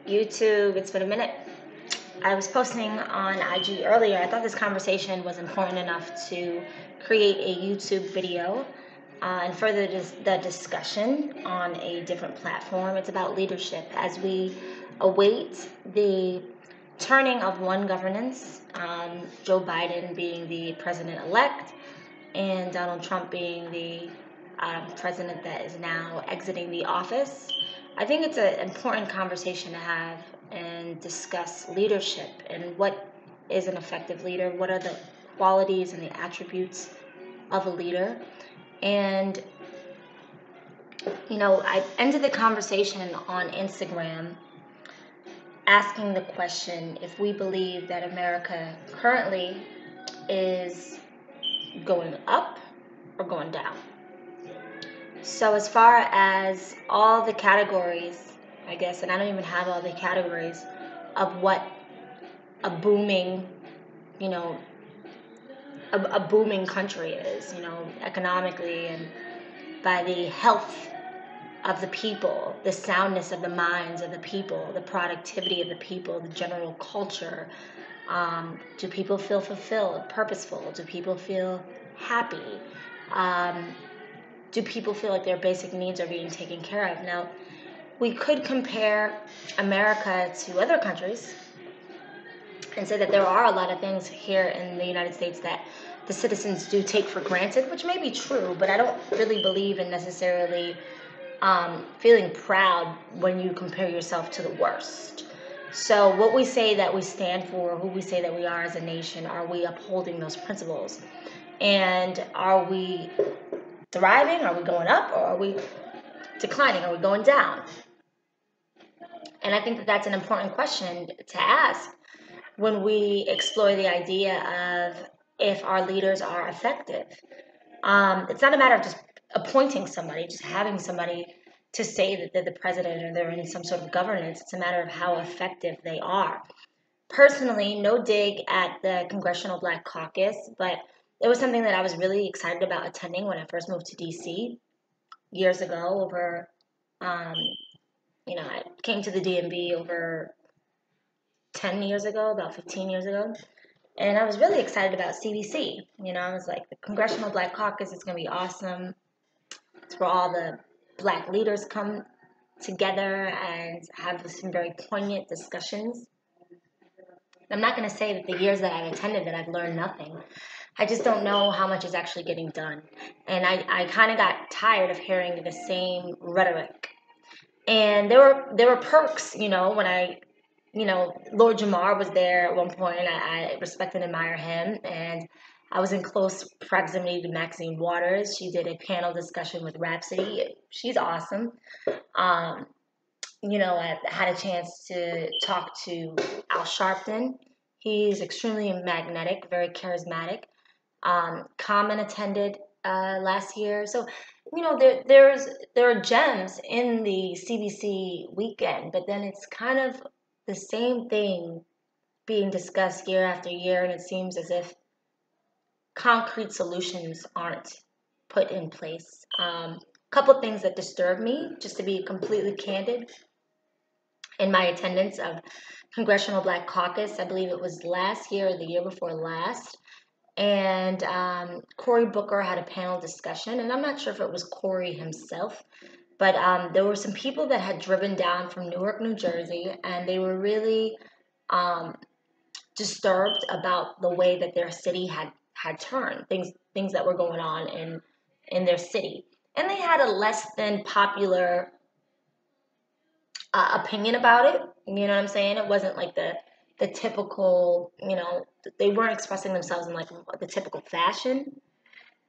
YouTube, it's been a minute. I was posting on IG earlier. I thought this conversation was important enough to create a YouTube video and further the discussion on a different platform. It's about leadership as we await the turning of one governance, Joe Biden being the president-elect and Donald Trump being the president that is now exiting the office. I think it's an important conversation to have and discuss leadership and what is an effective leader, what are the qualities and the attributes of a leader. And, I ended the conversation on Instagram asking the question if we believe that America currently is going up or going down. So as far as all the categories, I guess, and I don't even have all the categories of what a booming, a booming country is, economically and by the health of the people, the soundness of the minds of the people, the productivity of the people, the general culture. Do people feel fulfilled, purposeful? Do people feel happy? Do people feel like their basic needs are being taken care of? Now, we could compare America to other countries and say that there are a lot of things here in the United States that the citizens do take for granted, which may be true, but I don't really believe in necessarily feeling proud when you compare yourself to the worst. So what we say that we stand for, who we say that we are as a nation, are we upholding those principles? And are we thriving? Are we going up? Or are we declining? Are we going down? And I think that that's an important question to ask when we explore the idea of if our leaders are effective. It's not a matter of just appointing somebody, just having somebody to say that they're the president or they're in some sort of governance. It's a matter of how effective they are. Personally, no dig at the Congressional Black Caucus, but it was something that I was really excited about attending when I first moved to DC years ago. I came to the DMV over 10 years ago, about 15 years ago. And I was really excited about CBC. I was like, the Congressional Black Caucus is going to be awesome. It's where all the Black leaders come together and have some very poignant discussions. I'm not going to say that the years that I've attended that I've learned nothing. I just don't know how much is actually getting done. And I kind of got tired of hearing the same rhetoric. And there were perks, when Lord Jamar was there at one point. I respect and admire him. And I was in close proximity to Maxine Waters. She did a panel discussion with Rhapsody. She's awesome. I had a chance to talk to Al Sharpton. He's extremely magnetic, very charismatic. Common attended last year. So, there are gems in the CBC weekend, but then it's kind of the same thing being discussed year after year, and it seems as if concrete solutions aren't put in place. Couple of things that disturb me, just to be completely candid, in my attendance of Congressional Black Caucus. I believe it was last year or the year before last. And Cory Booker had a panel discussion, and I'm not sure if it was Cory himself, but there were some people that had driven down from Newark, New Jersey, and they were really disturbed about the way that their city had turned, things that were going on in their city. And they had a less than popular opinion about it. You know what I'm saying? It wasn't like the typical, they weren't expressing themselves in like the typical fashion.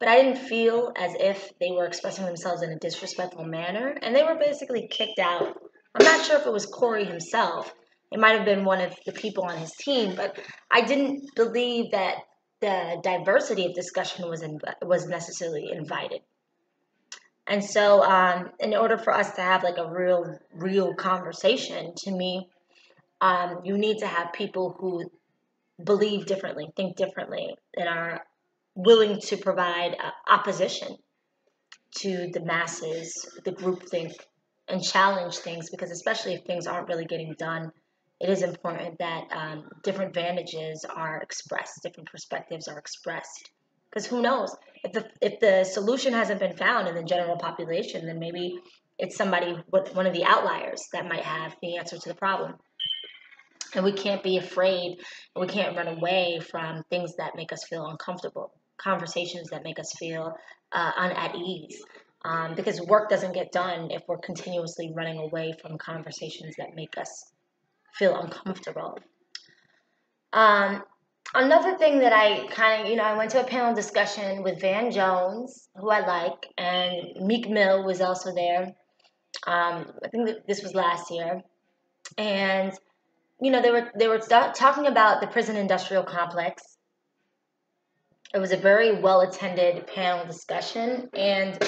But I didn't feel as if they were expressing themselves in a disrespectful manner. And they were basically kicked out. I'm not sure if it was Cory himself. It might have been one of the people on his team. But I didn't believe that the diversity of discussion was necessarily invited. And so in order for us to have like a real conversation, to me, you need to have people who believe differently, think differently, and are willing to provide opposition to the masses, the groupthink, and challenge things, because especially if things aren't really getting done, it is important that different vantages are expressed, different perspectives are expressed. Because who knows, if the solution hasn't been found in the general population, then maybe it's somebody, one of the outliers, that might have the answer to the problem. And we can't be afraid, and we can't run away from things that make us feel uncomfortable, conversations that make us feel at ease. Because work doesn't get done if we're continuously running away from conversations that make us feel uncomfortable. Um, Another thing that I kind of, I went to a panel discussion with Van Jones, who I like, and Meek Mill was also there. I think that this was last year. And they were talking about the prison industrial complex. It was a very well attended panel discussion, and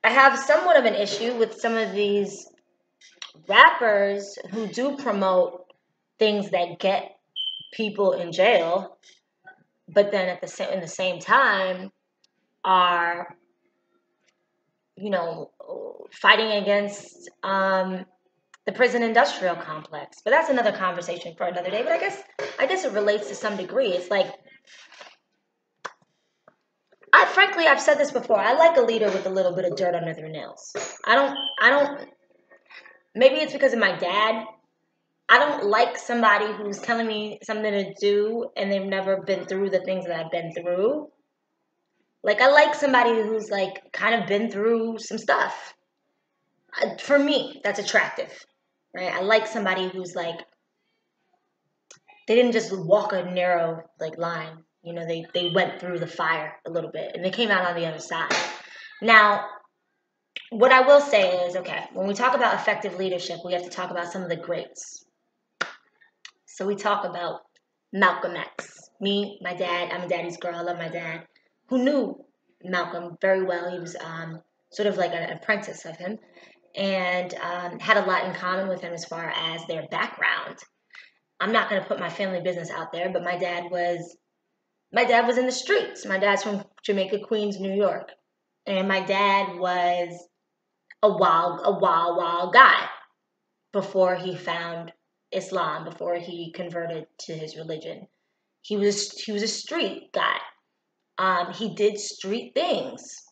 I have somewhat of an issue with some of these rappers who do promote things that get people in jail, but then in the same time are fighting against the prison industrial complex. But that's another conversation for another day. But I guess it relates to some degree. It's like, I've said this before. I like a leader with a little bit of dirt under their nails. I don't. Maybe it's because of my dad. I don't like somebody who's telling me something to do and they've never been through the things that I've been through. Like, I like somebody who's like kind of been through some stuff. For me, that's attractive, right? I like somebody who's like, they didn't just walk a narrow like line. They went through the fire a little bit and they came out on the other side. Now, what I will say is, okay, when we talk about effective leadership, we have to talk about some of the greats. So we talk about Malcolm X. Me, my dad, I'm a daddy's girl, I love my dad, who knew Malcolm very well. He was sort of like an apprentice of him, and had a lot in common with him as far as their background. I'm not going to put my family business out there, but my dad was in the streets. My dad's from Jamaica, Queens, New York. And my dad was a wild guy before he found Islam, before he converted to his religion. He was a street guy. He did street things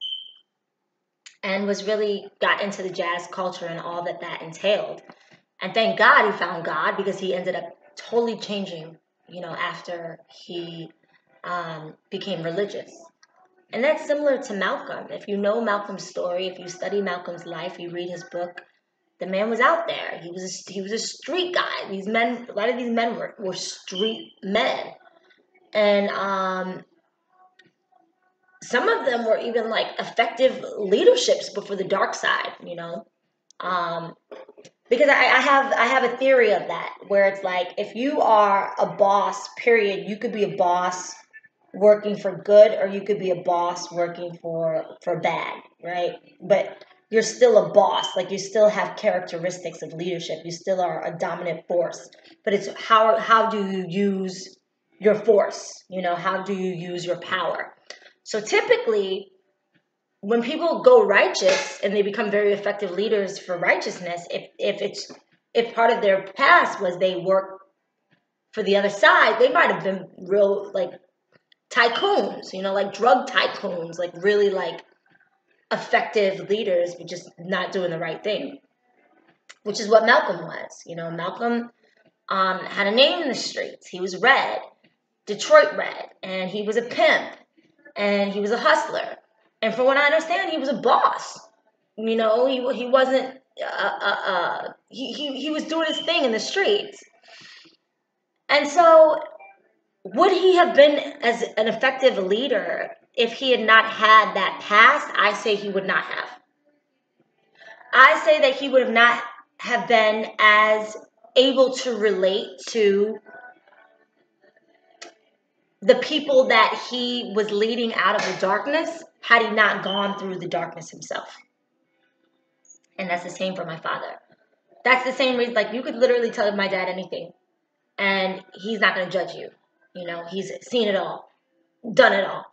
and got into the jazz culture and all that entailed. And thank God he found God, because he ended up totally changing, after he became religious. And that's similar to Malcolm. If you know Malcolm's story, if you study Malcolm's life, you read his book, the man was out there. He was a street guy. A lot of these men were street men. And some of them were even like effective leaderships before the dark side, because I have a theory of that, where it's like, if you are a boss, period, you could be a boss working for good, or you could be a boss working for bad, right? But you're still a boss. Like, you still have characteristics of leadership. You still are a dominant force. But it's how do you use your force? How do you use your power? So typically, when people go righteous and they become very effective leaders for righteousness, if part of their past was they worked for the other side, they might have been real like tycoons, like drug tycoons, like really like effective leaders, but just not doing the right thing, which is what Malcolm was. Malcolm had a name in the streets. He was Red, Detroit Red, and he was a pimp, and he was a hustler. And from what I understand, he was a boss. He wasn't. He was doing his thing in the streets. And so, would he have been as an effective leader if he had not had that past? I say he would not have. I say that he would have not have been as able to relate to the people that he was leading out of the darkness, had he not gone through the darkness himself. And that's the same for my father. That's the same reason, like, you could literally tell my dad anything, and he's not going to judge you. He's seen it all, done it all,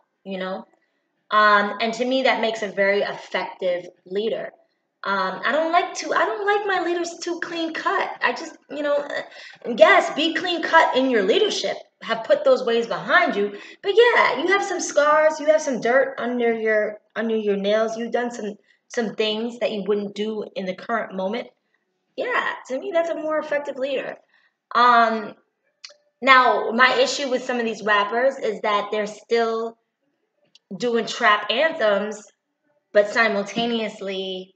And to me, that makes a very effective leader. I don't like my leaders too clean cut. I just, yes, be clean cut in your leadership. Have put those ways behind you. But yeah, you have some scars, you have some dirt under your nails. You've done some things that you wouldn't do in the current moment. Yeah, to me that's a more effective leader. Um Now, my issue with some of these rappers is that they're still doing trap anthems, but simultaneously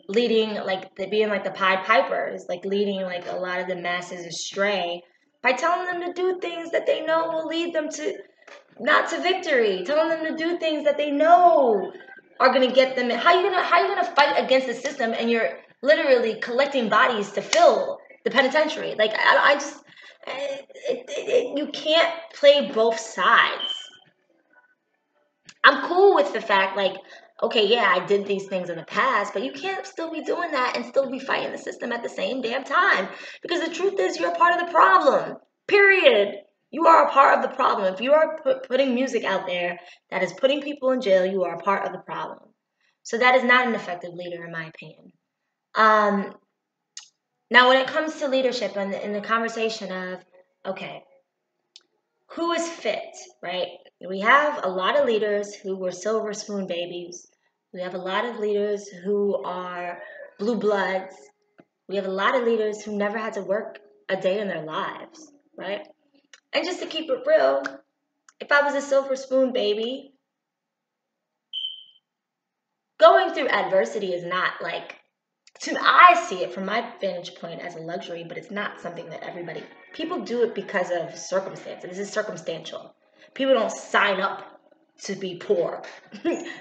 leading like being like the Pied Pipers, like leading like a lot of the masses astray by telling them to do things that they know will lead them to not to victory, telling them to do things that they know are gonna get them. How you gonna fight against the system and you're literally collecting bodies to fill the penitentiary? Like I just you can't play both sides. I'm cool with the fact, like, okay, yeah, I did these things in the past, but you can't still be doing that and still be fighting the system at the same damn time. Because the truth is, you're a part of the problem. Period. You are a part of the problem. If you are putting music out there that is putting people in jail, you are a part of the problem. So that is not an effective leader, in my opinion. Um, Now, when it comes to leadership and in the conversation of, okay, who is fit, right? We have a lot of leaders who were silver spoon babies. We have a lot of leaders who are blue bloods. We have a lot of leaders who never had to work a day in their lives, right? And just to keep it real, if I was a silver spoon baby, going through adversity is not like, I see it from my vantage point as a luxury, but it's not something that people do it because of circumstances. This is circumstantial. People don't sign up to be poor.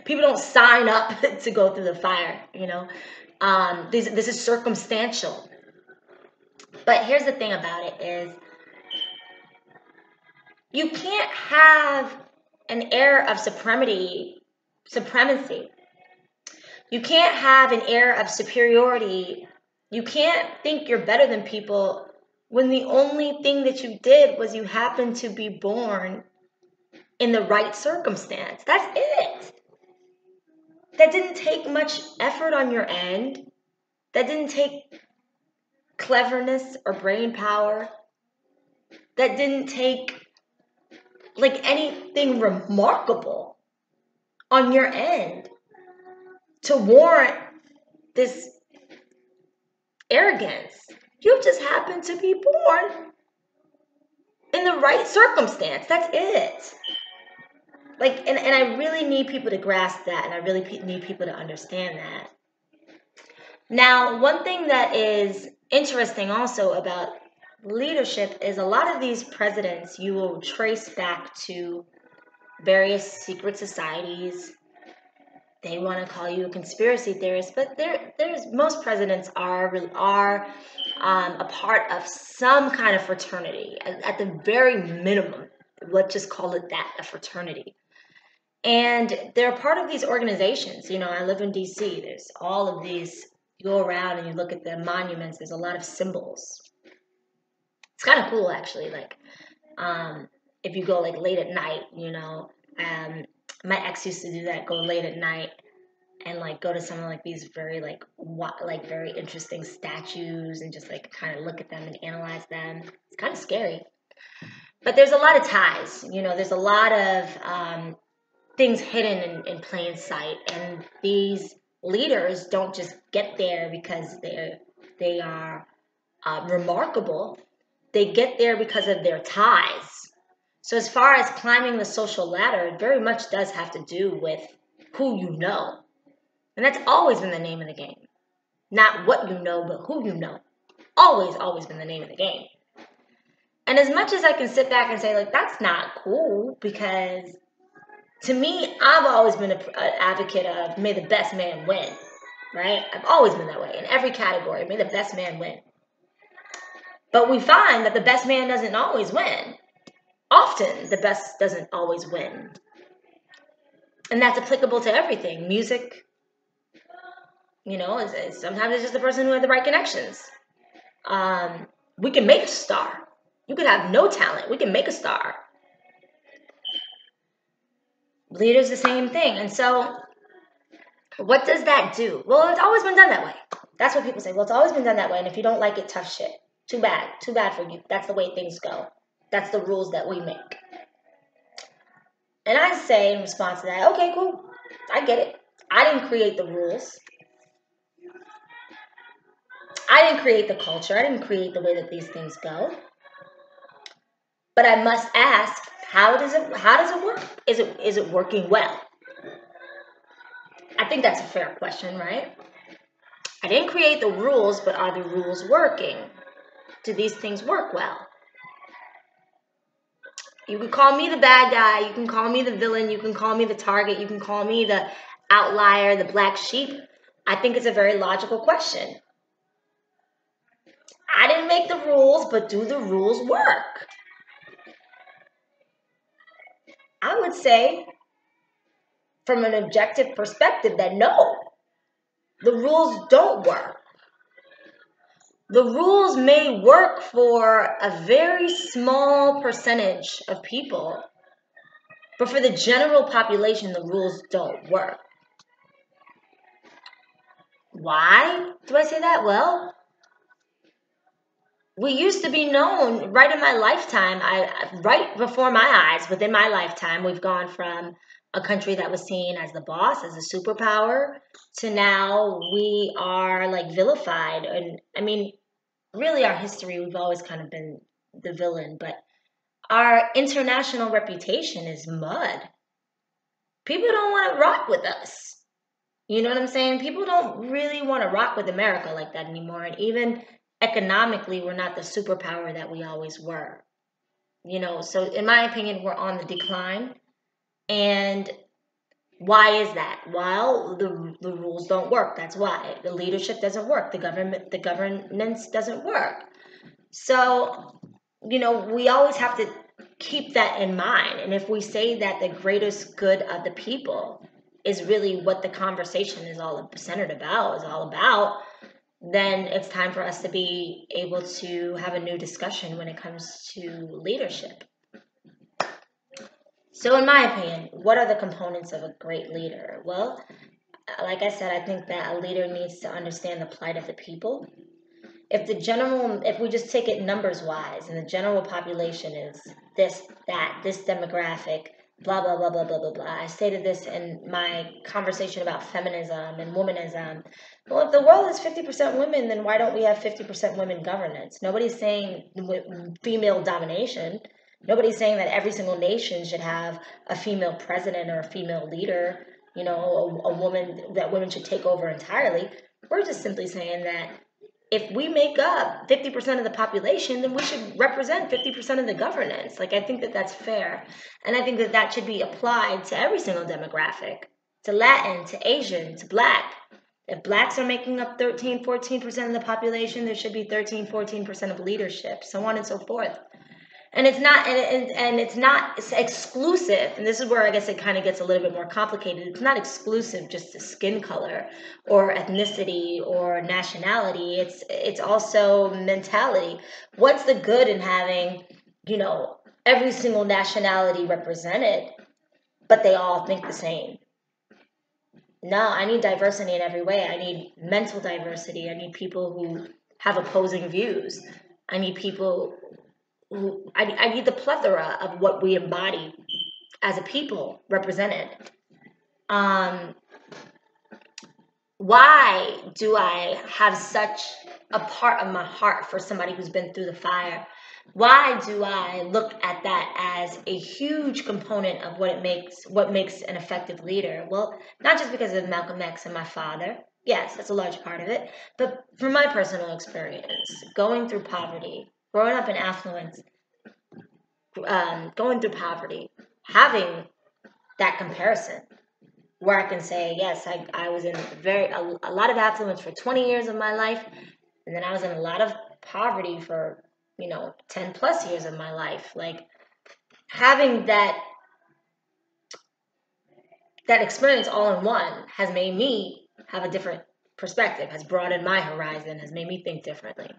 People don't sign up to go through the fire. This is circumstantial. But here's the thing about it is you can't have an air of supremacy. You can't have an air of superiority. You can't think you're better than people when the only thing that you did was you happened to be born in the right circumstance. That's it. That didn't take much effort on your end. That didn't take cleverness or brain power. That didn't take like anything remarkable on your end to warrant this arrogance. You just happen to be born in the right circumstance. That's it. Like, and I really need people to grasp that, and I really need people to understand that. Now, one thing that is interesting also about leadership is a lot of these presidents you will trace back to various secret societies. They want to call you a conspiracy theorist, but there's most presidents are a part of some kind of fraternity. At the very minimum, let's just call it that, a fraternity. And they're part of these organizations. I live in DC. There's all of these. You go around and you look at the monuments. There's a lot of symbols. It's kind of cool, actually. Like, if you go like late at night, my ex used to do that. Go late at night and like go to some of like these very like very interesting statues and just like kind of look at them and analyze them. It's kind of scary, but there's a lot of ties. There's a lot of things hidden in plain sight, and these leaders don't just get there because they are remarkable. They get there because of their ties. So as far as climbing the social ladder, it very much does have to do with who you know. And that's always been the name of the game. Not what you know, but who you know. Always been the name of the game. And as much as I can sit back and say, like, that's not cool, because to me, I've always been an advocate of may the best man win, right? I've always been that way in every category. May the best man win. But we find that the best man doesn't always win. Often, the best doesn't always win. And that's applicable to everything. Music, sometimes it's just the person who had the right connections. We can make a star. You could have no talent. We can make a star. Leaders, the same thing. And so What does that do? Well, it's always been done that way. That's what people say. Well, it's always been done that way. And if you don't like it, tough shit. Too bad. Too bad for you. That's the way things go. That's the rules that we make. And I say in response to that, okay, cool. I get it. I didn't create the rules. I didn't create the culture. I didn't create the way that these things go. But I must ask, how does it work? Is it working well? I think that's a fair question, right? I didn't create the rules, but are the rules working? Do these things work well? You can call me the bad guy, you can call me the villain, you can call me the target, you can call me the outlier, the black sheep. I think it's a very logical question. I didn't make the rules, but do the rules work? I would say, from an objective perspective, that no, the rules don't work. The rules may work for a very small percentage of people, but for the general population, the rules don't work. Why do I say that? Well, we used to be known right in my lifetime, right before my eyes, within my lifetime, we've gone from a country that was seen as the boss, as a superpower, to now we are like vilified. And I mean, really our history, we've always kind of been the villain, but our international reputation is mud. People don't want to rock with us. You know what I'm saying? People don't really want to rock with America like that anymore. And even economically, we're not the superpower that we always were. You know, so in my opinion, we're on the decline. And why is that? Well, the rules don't work. That's why. The leadership doesn't work. The governance doesn't work. So, you know, we always have to keep that in mind. And if we say that the greatest good of the people is really what the conversation is all centered about, is all about, then it's time for us to be able to have a new discussion when it comes to leadership. So in my opinion, what are the components of a great leader? Well, like I said, I think that a leader needs to understand the plight of the people. If we just take it numbers wise, and the general population is this, that, this demographic, blah, blah, blah, blah, blah, blah, blah. I stated this in my conversation about feminism and womanism. Well, if the world is 50% women, then why don't we have 50% women governance? Nobody's saying female domination. Nobody's saying that every single nation should have a female president or a female leader, you know, a woman, that women should take over entirely. We're just simply saying that if we make up 50% of the population, then we should represent 50% of the governance. Like, I think that that's fair. And I think that that should be applied to every single demographic, to Latin, to Asian, to Black. If Blacks are making up 13, 14% of the population, there should be 13, 14% of leadership, so on and so forth. And it's not, it's exclusive. And this is where I guess it kind of gets a little bit more complicated. It's not exclusive just to skin color or ethnicity or nationality. It's also mentality. What's the good in having, you know, every single nationality represented, but they all think the same? No, I need diversity in every way. I need mental diversity. I need people who have opposing views. I need people I need the plethora of what we embody as a people represented. Why do I have such a part of my heart for somebody who's been through the fire? Why do I look at that as a huge component of what makes an effective leader? Well, not just because of Malcolm X and my father. Yes, that's a large part of it. But from my personal experience, going through poverty, growing up in affluence, going through poverty, having that comparison where I can say, yes, I was in a lot of affluence for 20 years of my life, and then I was in a lot of poverty for, 10 plus years of my life. Like, having that experience all in one has made me have a different perspective, has broadened my horizon, has made me think differently.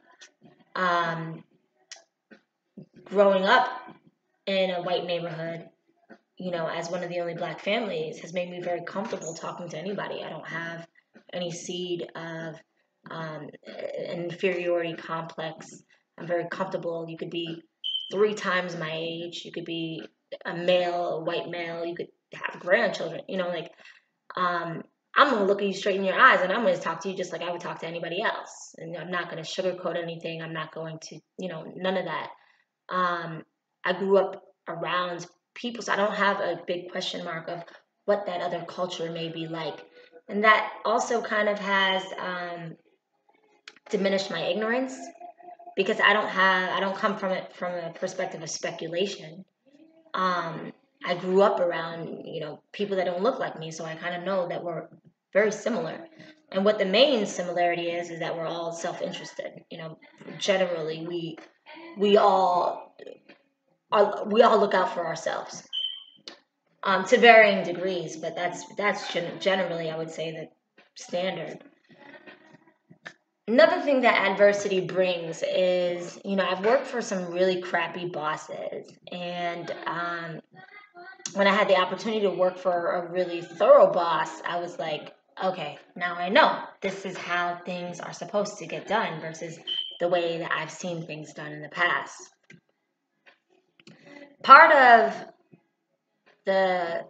Growing up in a white neighborhood, as one of the only Black families, has made me very comfortable talking to anybody. I don't have any seed of an inferiority complex. I'm very comfortable. You could be 3 times my age. You could be a male, a white male. You could have grandchildren. Um, I'm gonna look at you straight in your eyes, and I'm gonna talk to you just like I would talk to anybody else. And I'm not gonna sugarcoat anything. I'm not going to, none of that. Um, I grew up around people, so I don't have a big question mark of what that other culture may be like. And that also kind of has diminished my ignorance because I don't come from it from a perspective of speculation. I grew up around, people that don't look like me, so I kind of know that we're very similar. And what the main similarity is that we're all self-interested. Generally, we all we all look out for ourselves, to varying degrees, but generally, I would say, the standard. Another thing that adversity brings is, I've worked for some really crappy bosses, and when I had the opportunity to work for a really thorough boss, I was like, okay, now I know this is how things are supposed to get done versus the way that I've seen things done in the past. Part of the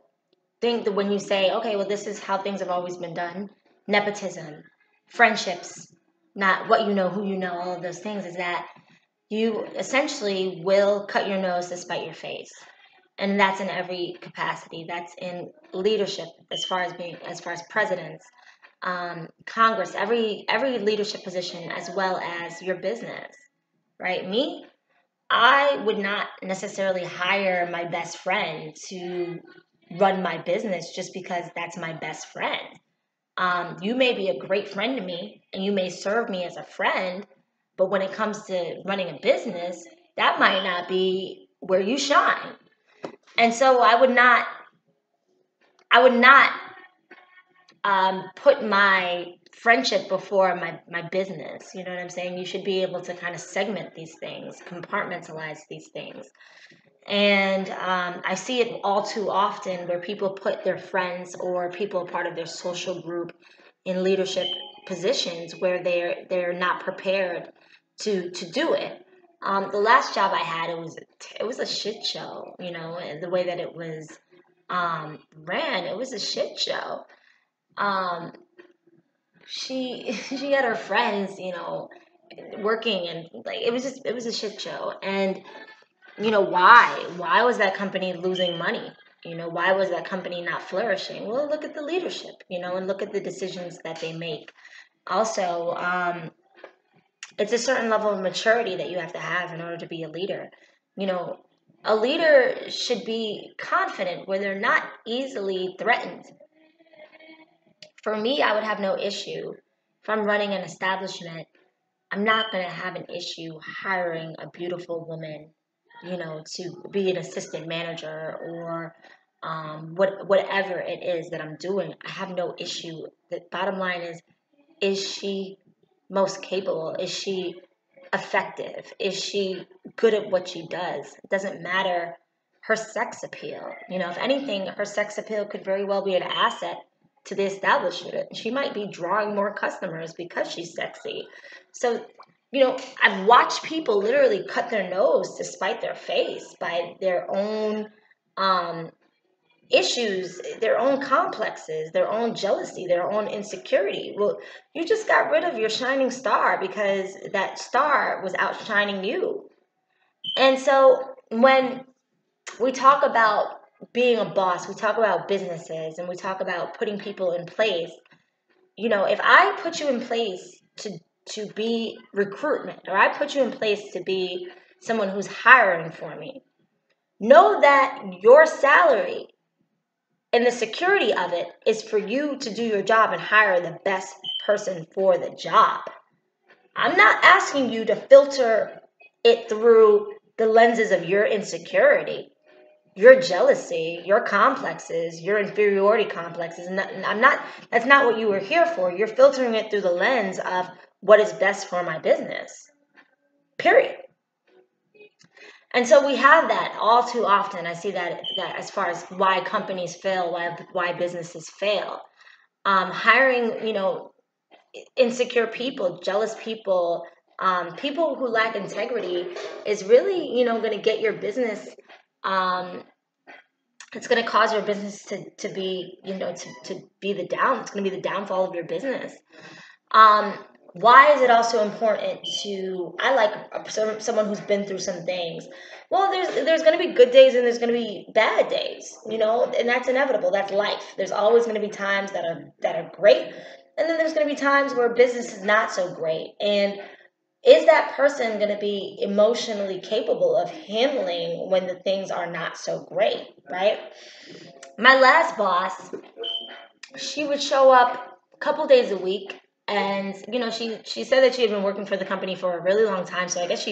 thing that when you say, okay, well, this is how things have always been done, nepotism, friendships, not what you know, who you know, all of those things, is that you essentially will cut your nose to spite your face. And that's in every capacity. That's in leadership, as far as presidents, Congress, every leadership position, as well as your business, right? I would not necessarily hire my best friend to run my business just because that's my best friend. You may be a great friend to me and you may serve me as a friend, but when it comes to running a business, that might not be where you shine. And so I would not put my friendship before my business. You know what I'm saying? You should be able to kind of segment these things, compartmentalize these things. And I see it all too often where people put their friends or people part of their social group in leadership positions where they're not prepared to do it. The last job I had, it was a shit show, and the way that it was ran, it was a shit show. Um, she had her friends, working, and like it was a shit show. And why was that company losing money? Why was that company not flourishing? Well, look at the leadership, and look at the decisions that they make. Also, it's a certain level of maturity that you have to have in order to be a leader. You know, a leader should be confident where they're not easily threatened. For me, I would have no issue if I'm running an establishment. I'm not going to have an issue hiring a beautiful woman, to be an assistant manager or whatever it is that I'm doing. I have no issue. The bottom line is she most capable? Is she effective? Is she good at what she does? It doesn't matter her sex appeal. If anything, her sex appeal could very well be an asset to the establishment. She might be drawing more customers because she's sexy. So, I've watched people literally cut their nose to spite their face by their own issues, their own complexes, their own jealousy, their own insecurity. Well, you just got rid of your shining star because that star was outshining you. And so when we talk about being a boss, we talk about businesses, and we talk about putting people in place. If I put you in place to be recruitment, or I put you in place to be someone who's hiring for me, know that your salary and the security of it is for you to do your job and hire the best person for the job. I'm not asking you to filter it through the lenses of your insecurity, your jealousy, your complexes, your inferiority complexes. And that's not what you were here for. You're filtering it through the lens of what is best for my business. Period. And so we have that all too often. I see that as far as why companies fail, why businesses fail. Hiring, insecure people, jealous people, people who lack integrity is really, going to get your business. It's going to cause your business to be, to be the down. It's going to be the downfall of your business. Um, why is it also important to? I like someone who's been through some things. Well, there's going to be good days and there's going to be bad days, and that's inevitable. That's life. There's always going to be times that are great, and then there's going to be times where business is not so great. And is that person going to be emotionally capable of handling when the things are not so great, right? My last boss, she would show up a couple days a week, and she said that she had been working for the company for a really long time, so I guess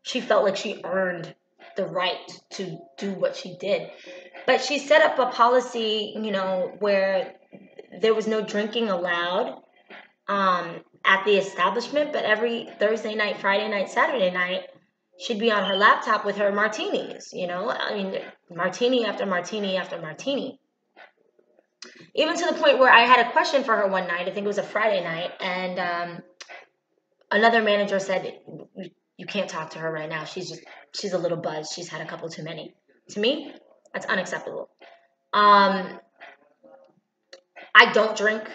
she felt like she earned the right to do what she did. But she set up a policy, where there was no drinking allowed at the establishment, but every Thursday night, Friday night, Saturday night, she'd be on her laptop with her martinis, I mean, martini after martini after martini. Even to the point where I had a question for her one night. I think it was a Friday night, and another manager said, "You can't talk to her right now. She's a little buzzed. She's had a couple too many." To me, that's unacceptable. Um, I don't drink.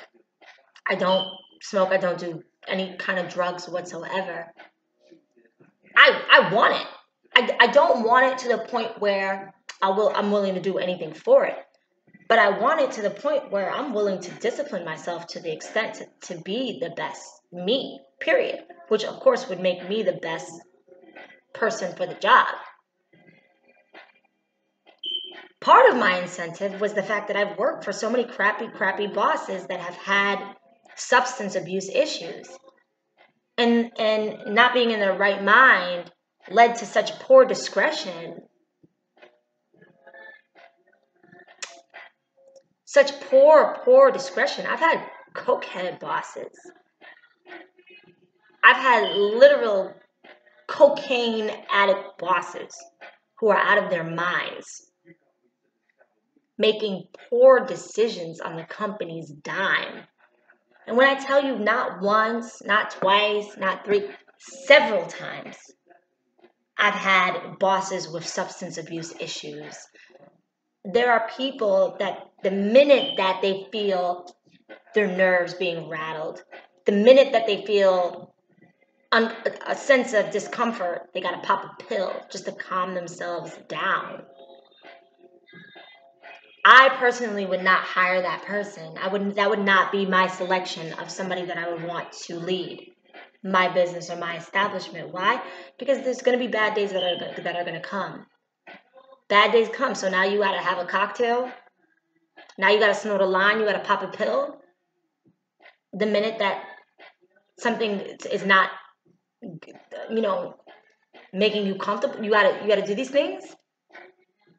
I don't smoke. I don't do any kind of drugs whatsoever. I want it. I don't want it to the point where I'm willing to do anything for it. But I want it to the point where I'm willing to discipline myself to the extent to be the best me, period. Which, of course, would make me the best person for the job. Part of my incentive was the fact that I've worked for so many crappy bosses that have had substance abuse issues. And not being in their right mind led to such poor discretion. Such poor discretion. I've had cokehead bosses. I've had literal cocaine addict bosses who are out of their minds, making poor decisions on the company's dime. And when I tell you not once, not twice, not three, several times, I've had bosses with substance abuse issues. There are people that the minute that they feel their nerves being rattled, the minute that they feel a sense of discomfort, they got to pop a pill just to calm themselves down. I personally would not hire that person. That would not be my selection of somebody that I would want to lead my business or my establishment. Why? Because there's going to be bad days that are going to come. Bad days come. So now you got to have a cocktail. Now you got to snort a line. You got to pop a pill. The minute that something is not, making you comfortable, you got to do these things.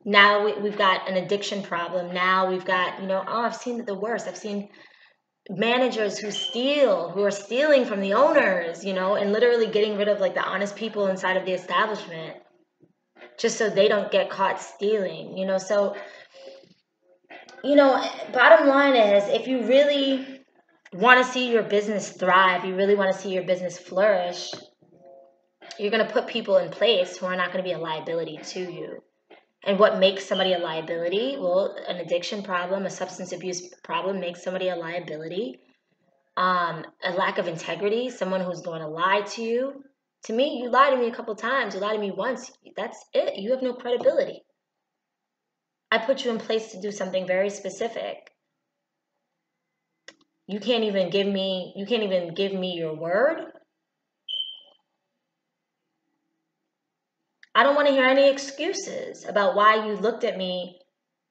Now we've got an addiction problem. Now we've got, I've seen the worst. I've seen managers who are stealing from the owners, and literally getting rid of like the honest people inside of the establishment just so they don't get caught stealing, So, bottom line is, if you really want to see your business thrive, you really want to see your business flourish, you're going to put people in place who are not going to be a liability to you. And what makes somebody a liability? Well, an addiction problem, a substance abuse problem makes somebody a liability. A lack of integrity, someone who's going to lie to you. To me, you lied to me a couple times. You lied to me once. That's it. You have no credibility. I put you in place to do something very specific. You can't even give me your word. I don't want to hear any excuses about why you looked at me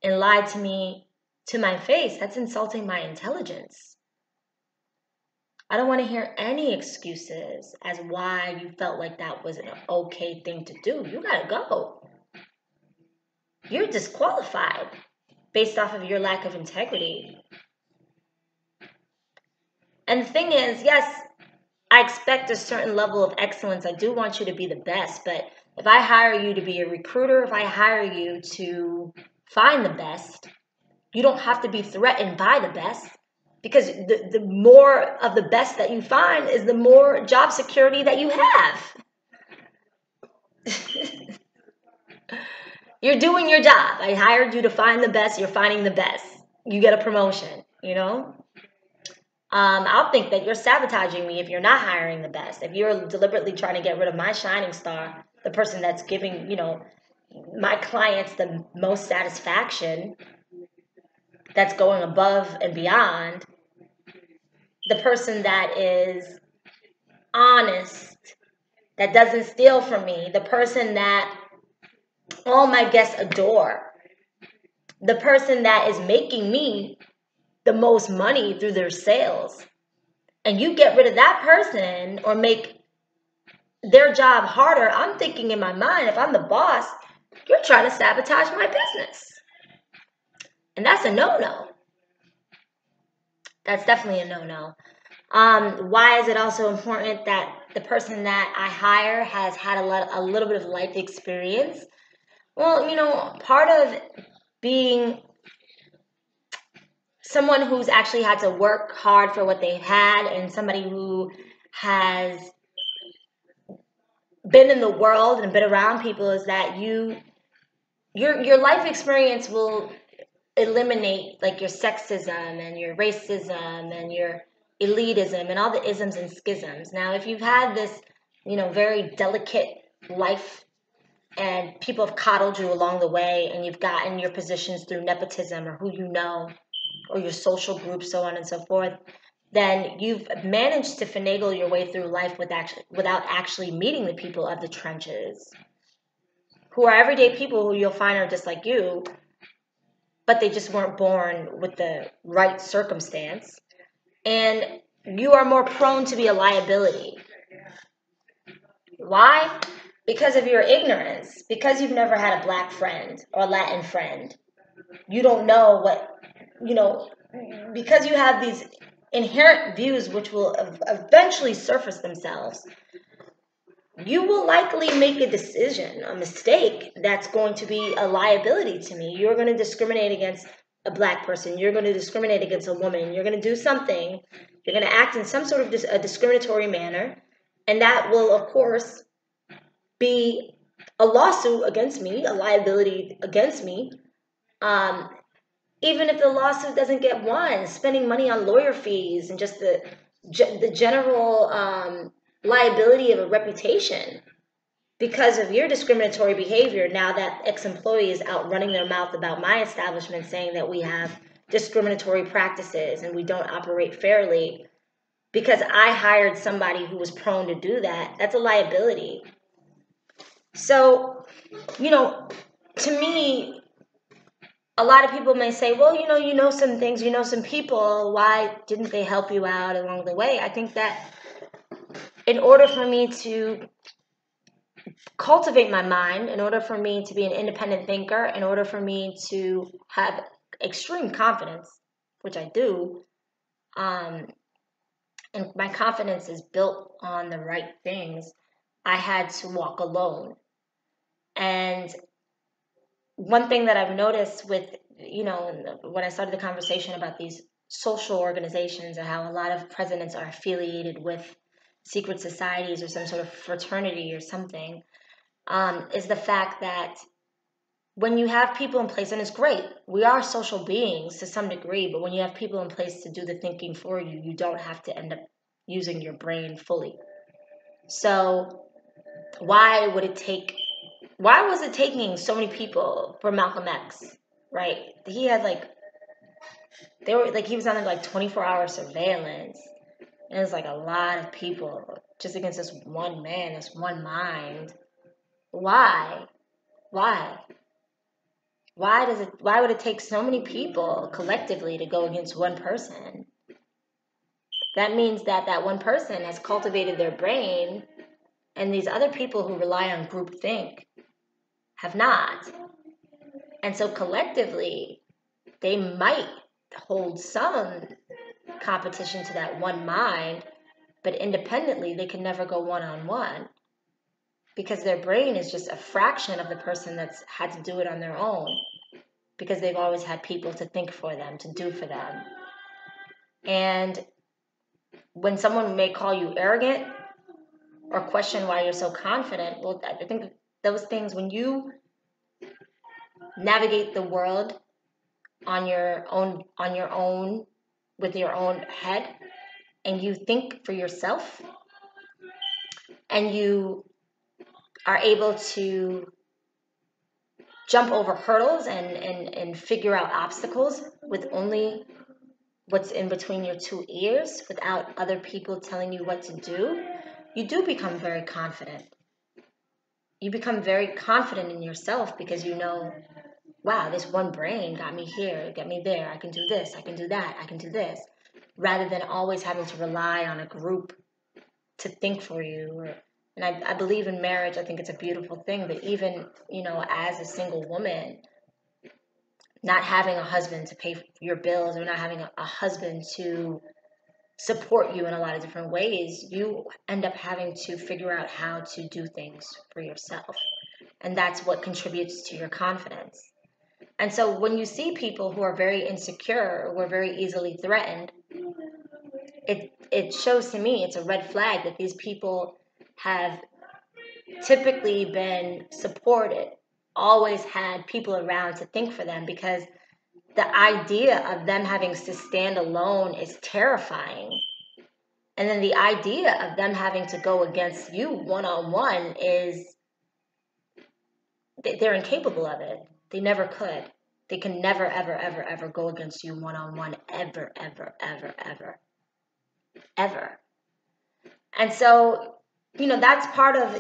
and lied to me to my face. That's insulting my intelligence. I don't want to hear any excuses as why you felt like that was an okay thing to do. You got to go. You're disqualified based off of your lack of integrity. And the thing is, yes, I expect a certain level of excellence. I do want you to be the best, but If I hire you to be a recruiter, if I hire you to find the best, you don't have to be threatened by the best, because the more of the best that you find is the more job security that you have. You're doing your job. I hired you to find the best. You're finding the best. You get a promotion, you know? I'll think that you're sabotaging me if you're not hiring the best. If you're deliberately trying to get rid of my shining star, the person that's giving, my clients the most satisfaction, that's going above and beyond, the person that is honest, that doesn't steal from me, the person that all my guests adore, the person that is making me the most money through their sales, and you get rid of that person or make their job harder, I'm thinking in my mind, if I'm the boss, you're trying to sabotage my business. And that's a no-no. That's definitely a no-no. Why is it also important that the person that I hire has had a little bit of life experience? Well, part of being someone who's actually had to work hard for what they've had, and somebody who has been in the world and been around people, is that your life experience will eliminate like your sexism and your racism and your elitism and all the isms and schisms. Now, if you've had this, very delicate life and people have coddled you along the way, and you've gotten your positions through nepotism or who you know or your social group, so on and so forth, then you've managed to finagle your way through life without actually meeting the people of the trenches, who are everyday people who you'll find are just like you, but they just weren't born with the right circumstance. And you are more prone to be a liability. Why? Because of your ignorance. Because you've never had a black friend or a Latin friend. You don't know because you have these inherent views which will eventually surface themselves. You will likely make a decision, a mistake, that's going to be a liability to me. You're going to discriminate against a black person. You're going to discriminate against a woman. You're going to do something. You're going to act in some sort of a discriminatory manner. And that will, of course, be a lawsuit against me, a liability against me. Even if the lawsuit doesn't get won, spending money on lawyer fees and just the general liability of a reputation because of your discriminatory behavior. Now that ex-employee is out running their mouth about my establishment, saying that we have discriminatory practices and we don't operate fairly because I hired somebody who was prone to do that, that's a liability. So, to me, a lot of people may say, well, you know some things, some people, why didn't they help you out along the way? I think that in order for me to cultivate my mind, in order for me to be an independent thinker, in order for me to have extreme confidence, which I do, and my confidence is built on the right things, I had to walk alone. And one thing that I've noticed with, when I started the conversation about these social organizations and how a lot of presidents are affiliated with secret societies or some sort of fraternity or something, is the fact that when you have people in place, and it's great, we are social beings to some degree, but when you have people in place to do the thinking for you, you don't have to end up using your brain fully. So why was it taking so many people for Malcolm X, right? He had he was under 24-hour surveillance. And it was a lot of people just against this one man, this one mind. Why? Why would it take so many people collectively to go against one person? That means that one person has cultivated their brain, and these other people who rely on groupthink have not. And so collectively, they might hold some competition to that one mind, but independently, they can never go one-on-one because their brain is just a fraction of the person that's had to do it on their own, because they've always had people to think for them, to do for them. And when someone may call you arrogant or question why you're so confident, well, I think those things, when you navigate the world on your own, with your own head, and you think for yourself, and you are able to jump over hurdles and figure out obstacles with only what's in between your two ears, without other people telling you what to do, you do become very confident. You become very confident in yourself, because you know, wow, this one brain got me here, got me there. I can do this, I can do that, I can do this. Rather than always having to rely on a group to think for you. And I believe in marriage. I think it's a beautiful thing. But even, as a single woman, not having a husband to pay for your bills, or not having a husband to support you in a lot of different ways, you end up having to figure out how to do things for yourself. And that's what contributes to your confidence. And so when you see people who are very insecure, who are very easily threatened, it shows to me, it's a red flag that these people have typically been supported, always had people around to think for them, because the idea of them having to stand alone is terrifying. And then the idea of them having to go against you one-on-one is, they're incapable of it. They never could. They can never, ever, ever, ever go against you one-on-one, ever, ever, ever, ever, ever. And so, that's part of,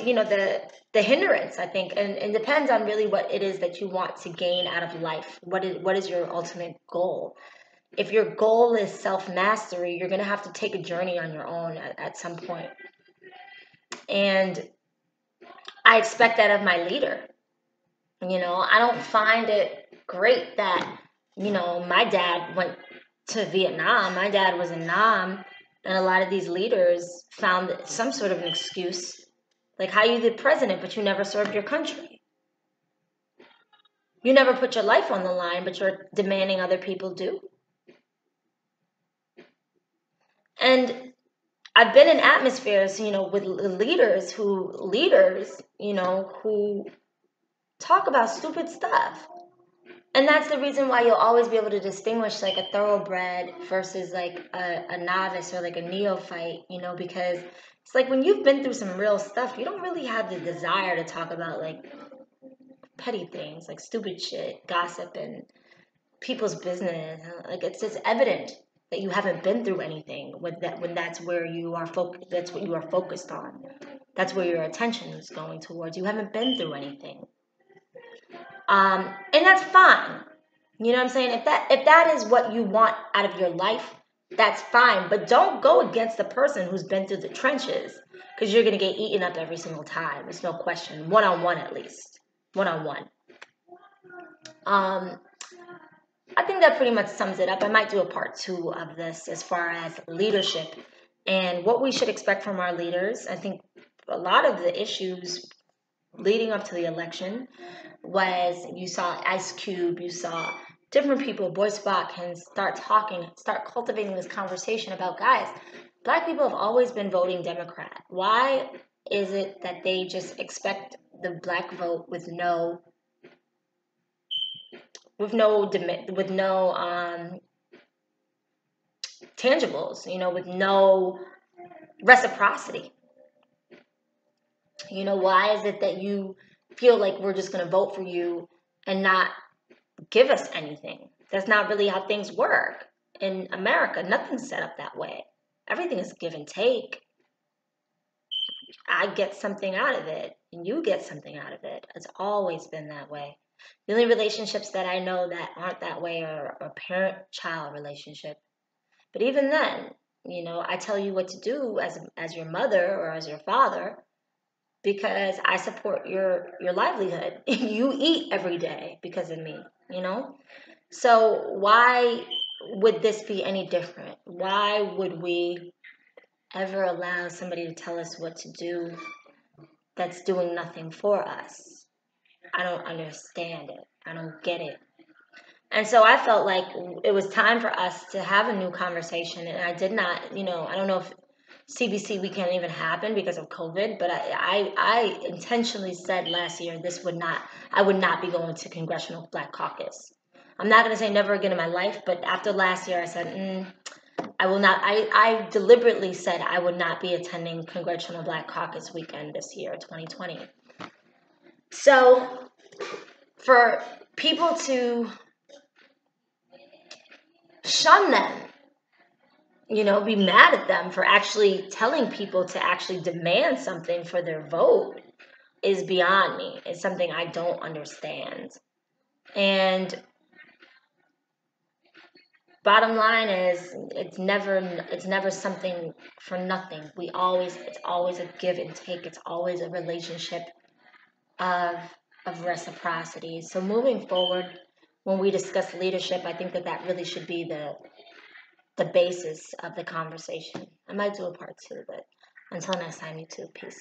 the hindrance, I think, and it depends on really what it is that you want to gain out of life. What is your ultimate goal? If your goal is self-mastery, you're going to have to take a journey on your own at some point. And I expect that of my leader. I don't find it great that, my dad went to Vietnam. My dad was in Nam. And a lot of these leaders found some sort of an excuse. Like, how you the president, but you never served your country. You never put your life on the line, but you're demanding other people do. And I've been in atmospheres, with leaders who talk about stupid stuff. And that's the reason why you'll always be able to distinguish like a thoroughbred versus like a novice or like a neophyte, because it's like when you've been through some real stuff, you don't really have the desire to talk about like petty things, like stupid shit, gossip, and people's business. Like, it's just evident that you haven't been through anything when that's where you are that's what you are focused on. That's where your attention is going towards. You haven't been through anything. And that's fine. You know what I'm saying? If that is what you want out of your life, that's fine. But don't go against the person who's been through the trenches, because you're going to get eaten up every single time. There's no question. One-on-one, at least. One-on-one. I think that pretty much sums it up. I might do a part 2 of this as far as leadership and what we should expect from our leaders. I think a lot of the issues leading up to the election was, you saw Ice Cube, you saw different people voice back and start cultivating this conversation about, guys, Black people have always been voting Democrat. Why is it that they just expect the Black vote with no tangibles, with no reciprocity? Why is it that you feel like we're just going to vote for you and not give us anything? That's not really how things work in America. Nothing's set up that way. Everything is give and take. I get something out of it, and you get something out of it. It's always been that way. The only relationships that I know that aren't that way are a parent-child relationship. But even then, I tell you what to do as your mother or as your father, because I support your livelihood. You eat every day because of me, So why would this be any different? Why would we ever allow somebody to tell us what to do that's doing nothing for us. I don't understand it. I don't get it. And so I felt like it was time for us to have a new conversation. And I did not, I don't know if CBC weekend even happened because of COVID, but I intentionally said last year I would not be going to Congressional Black Caucus. I'm not going to say never again in my life, but after last year, I said, I will not. I deliberately said I would not be attending Congressional Black Caucus weekend this year, 2020. So for people to shun them, be mad at them for actually telling people to actually demand something for their vote is beyond me. It's something I don't understand. And bottom line is it's never something for nothing. It's always a give and take. It's always a relationship of reciprocity. So moving forward, when we discuss leadership, I think that really should be the basis of the conversation. I might do a part 2, but until next time, you too. Peace.